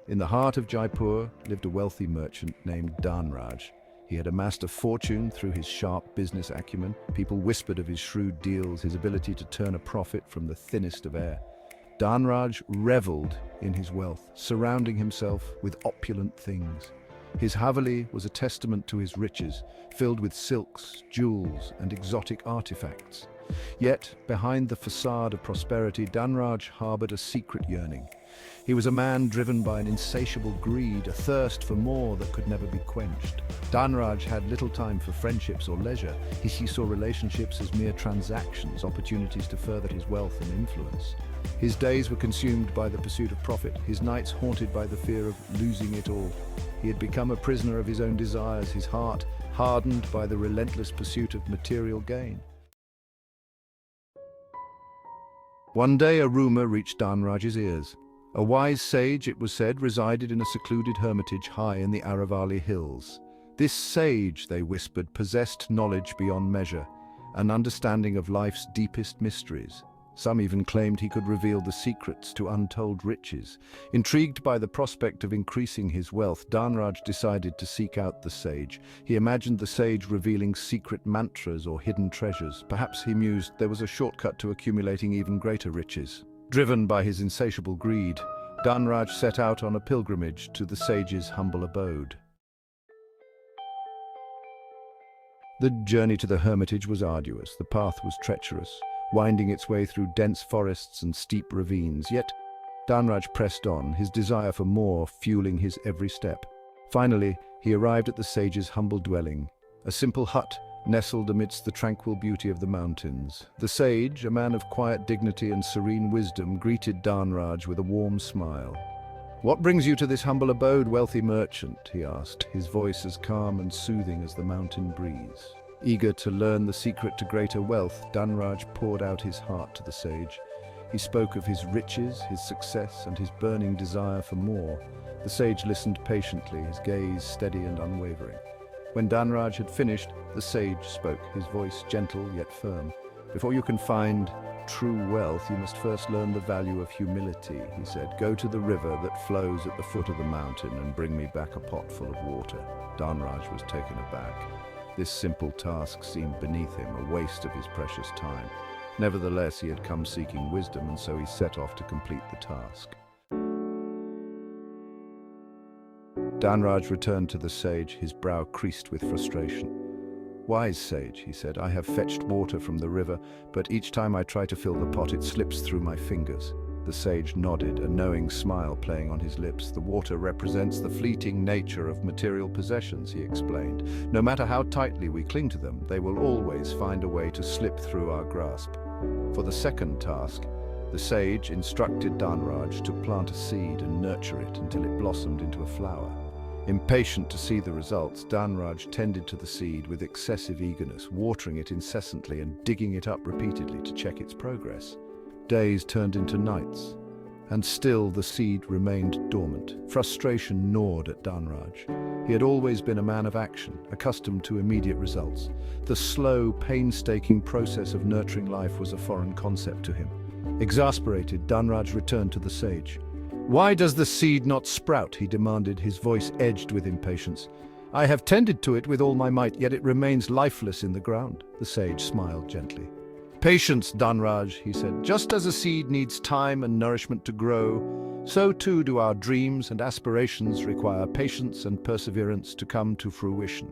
In the heart of Jaipur lived a wealthy merchant named Dhanraj. He had amassed a fortune through his sharp business acumen. People whispered of his shrewd deals, his ability to turn a profit from the thinnest of air. Dhanraj reveled in his wealth, surrounding himself with opulent things. His Haveli was a testament to his riches, filled with silks, jewels, and exotic artifacts. Yet, behind the facade of prosperity, Dhanraj harbored a secret yearning. He was a man driven by an insatiable greed, a thirst for more that could never be quenched. Dhanraj had little time for friendships or leisure. He saw relationships as mere transactions, opportunities to further his wealth and influence. His days were consumed by the pursuit of profit, his nights haunted by the fear of losing it all. He had become a prisoner of his own desires, his heart hardened by the relentless pursuit of material gain. One day a rumor reached Dhanraj's ears. A wise sage, it was said, resided in a secluded hermitage high in the Aravalli hills. This sage, they whispered, possessed knowledge beyond measure, an understanding of life's deepest mysteries. Some even claimed he could reveal the secrets to untold riches. Intrigued by the prospect of increasing his wealth, Dhanraj decided to seek out the sage. He imagined the sage revealing secret mantras or hidden treasures. Perhaps, he mused, there was a shortcut to accumulating even greater riches. Driven by his insatiable greed, Dhanraj set out on a pilgrimage to the sage's humble abode. The journey to the hermitage was arduous. The path was treacherous, winding its way through dense forests and steep ravines. Yet, Dhanraj pressed on, his desire for more fueling his every step. Finally, he arrived at the sage's humble dwelling, a simple hut nestled amidst the tranquil beauty of the mountains. The sage, a man of quiet dignity and serene wisdom, greeted Dhanraj with a warm smile. "What brings you to this humble abode, wealthy merchant?" he asked, his voice as calm and soothing as the mountain breeze. Eager to learn the secret to greater wealth, Dhanraj poured out his heart to the sage. He spoke of his riches, his success, and his burning desire for more. The sage listened patiently, his gaze steady and unwavering. When Dhanraj had finished, the sage spoke, his voice gentle yet firm. "Before you can find true wealth, you must first learn the value of humility," he said. "Go to the river that flows at the foot of the mountain and bring me back a pot full of water." Dhanraj was taken aback. This simple task seemed beneath him, a waste of his precious time. Nevertheless, he had come seeking wisdom, and so he set off to complete the task. Dhanraj returned to the sage, his brow creased with frustration. "Wise sage," he said, "I have fetched water from the river, but each time I try to fill the pot, it slips through my fingers." The sage nodded, a knowing smile playing on his lips. "The water represents the fleeting nature of material possessions," he explained. "No matter how tightly we cling to them, they will always find a way to slip through our grasp." For the second task, the sage instructed Dhanraj to plant a seed and nurture it until it blossomed into a flower. Impatient to see the results, Dhanraj tended to the seed with excessive eagerness, watering it incessantly and digging it up repeatedly to check its progress. Days turned into nights, and still the seed remained dormant. Frustration gnawed at Dhanraj. He had always been a man of action, accustomed to immediate results. The slow, painstaking process of nurturing life was a foreign concept to him. Exasperated, Dhanraj returned to the sage. "Why does the seed not sprout?" he demanded, his voice edged with impatience. "I have tended to it with all my might, yet it remains lifeless in the ground." The sage smiled gently. "Patience, Dhanraj," he said. "Just as a seed needs time and nourishment to grow, so too do our dreams and aspirations require patience and perseverance to come to fruition."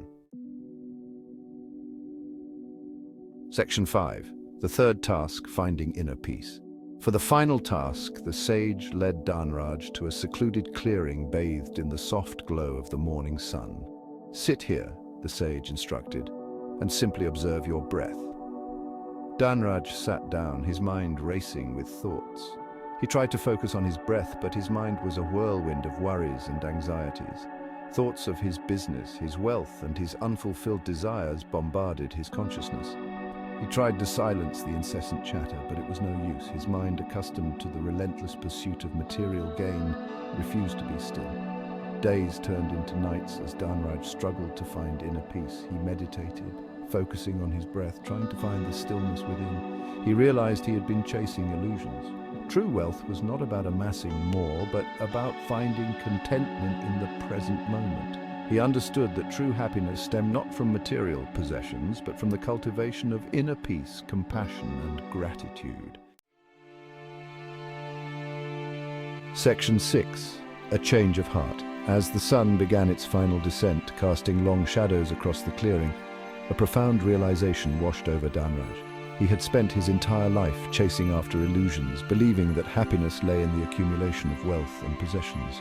Section 5. The third task, finding inner peace. For the final task, the sage led Dhanraj to a secluded clearing bathed in the soft glow of the morning sun. "Sit here," the sage instructed, "and simply observe your breath." Dhanraj sat down, his mind racing with thoughts. He tried to focus on his breath, but his mind was a whirlwind of worries and anxieties. Thoughts of his business, his wealth, and his unfulfilled desires bombarded his consciousness. He tried to silence the incessant chatter, but it was no use. His mind, accustomed to the relentless pursuit of material gain, refused to be still. Days turned into nights as Dhanraj struggled to find inner peace. He meditated, focusing on his breath, trying to find the stillness within. He realized he had been chasing illusions. True wealth was not about amassing more, but about finding contentment in the present moment. He understood that true happiness stemmed not from material possessions, but from the cultivation of inner peace, compassion, and gratitude. Section 6. A change of heart. As the sun began its final descent, casting long shadows across the clearing, a profound realization washed over Dhanraj. He had spent his entire life chasing after illusions, believing that happiness lay in the accumulation of wealth and possessions.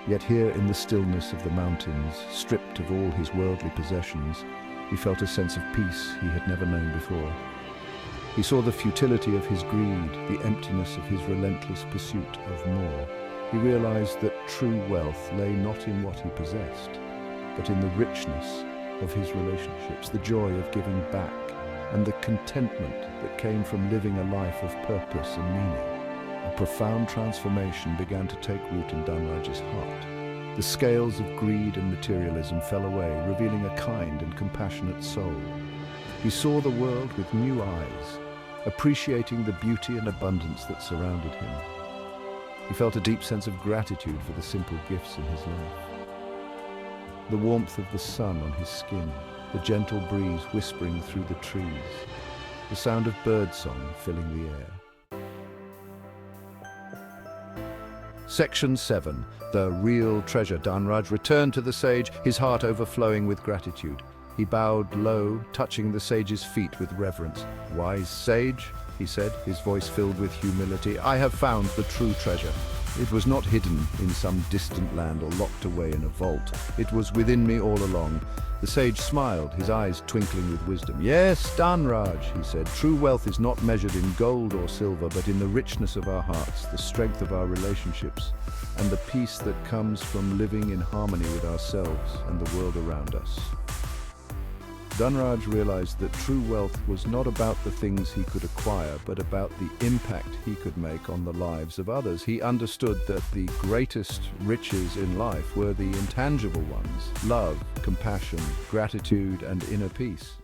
Yet here in the stillness of the mountains, stripped of all his worldly possessions, he felt a sense of peace he had never known before. He saw the futility of his greed, the emptiness of his relentless pursuit of more. He realized that true wealth lay not in what he possessed, but in the richness of his relationships, the joy of giving back, and the contentment that came from living a life of purpose and meaning. A profound transformation began to take root in Dhanraj's heart. The scales of greed and materialism fell away, revealing a kind and compassionate soul. He saw the world with new eyes, appreciating the beauty and abundance that surrounded him. He felt a deep sense of gratitude for the simple gifts in his life. The warmth of the sun on his skin, the gentle breeze whispering through the trees, the sound of birdsong filling the air. Section 7. The real treasure. Dhanraj returned to the sage, his heart overflowing with gratitude. He bowed low, touching the sage's feet with reverence. "Wise sage," he said, his voice filled with humility, "I have found the true treasure. It was not hidden in some distant land or locked away in a vault. It was within me all along." The sage smiled, his eyes twinkling with wisdom. "Yes, Dhanraj," he said, "true wealth is not measured in gold or silver, but in the richness of our hearts, the strength of our relationships, and the peace that comes from living in harmony with ourselves and the world around us." Dhanraj realized that true wealth was not about the things he could acquire, but about the impact he could make on the lives of others. He understood that the greatest riches in life were the intangible ones: love, compassion, gratitude, and inner peace.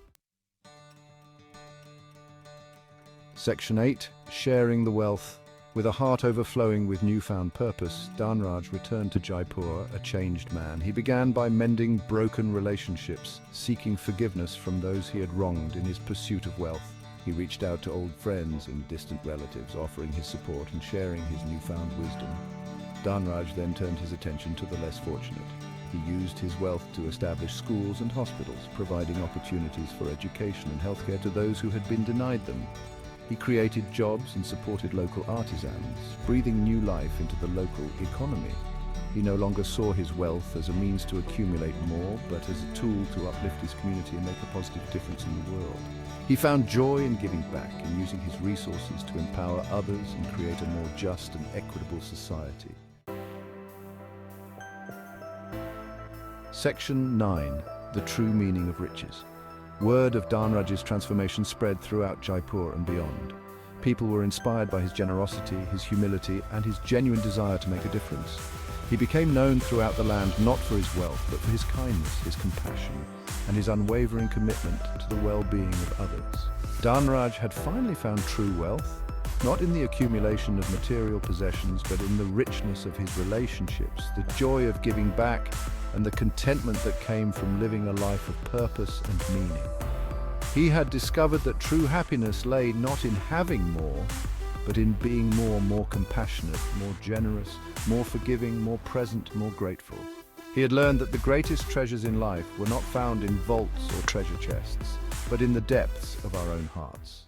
Section 8. Sharing the wealth. With a heart overflowing with newfound purpose, Dhanraj returned to Jaipur, a changed man. He began by mending broken relationships, seeking forgiveness from those he had wronged in his pursuit of wealth. He reached out to old friends and distant relatives, offering his support and sharing his newfound wisdom. Dhanraj then turned his attention to the less fortunate. He used his wealth to establish schools and hospitals, providing opportunities for education and healthcare to those who had been denied them. He created jobs and supported local artisans, breathing new life into the local economy. He no longer saw his wealth as a means to accumulate more, but as a tool to uplift his community and make a positive difference in the world. He found joy in giving back and using his resources to empower others and create a more just and equitable society. Section 9. The true meaning of riches. Word of Dhanraj's transformation spread throughout Jaipur and beyond. People were inspired by his generosity, his humility, and his genuine desire to make a difference. He became known throughout the land not for his wealth, but for his kindness, his compassion, and his unwavering commitment to the well-being of others. Dhanraj had finally found true wealth, not in the accumulation of material possessions, but in the richness of his relationships, the joy of giving back, and the contentment that came from living a life of purpose and meaning. He had discovered that true happiness lay not in having more, but in being more compassionate, more generous, more forgiving, more present, more grateful. He had learned that the greatest treasures in life were not found in vaults or treasure chests, but in the depths of our own hearts.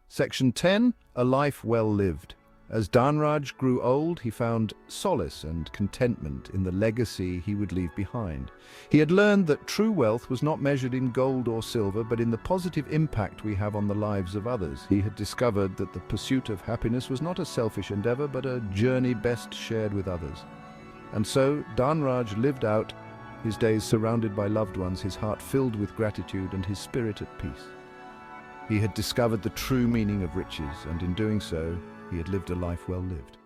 Section 10. A life well lived. As Dhanraj grew old, he found solace and contentment in the legacy he would leave behind. He had learned that true wealth was not measured in gold or silver, but in the positive impact we have on the lives of others. He had discovered that the pursuit of happiness was not a selfish endeavor, but a journey best shared with others. And so, Dhanraj lived out his days surrounded by loved ones, his heart filled with gratitude and his spirit at peace. He had discovered the true meaning of riches, and in doing so, he had lived a life well lived.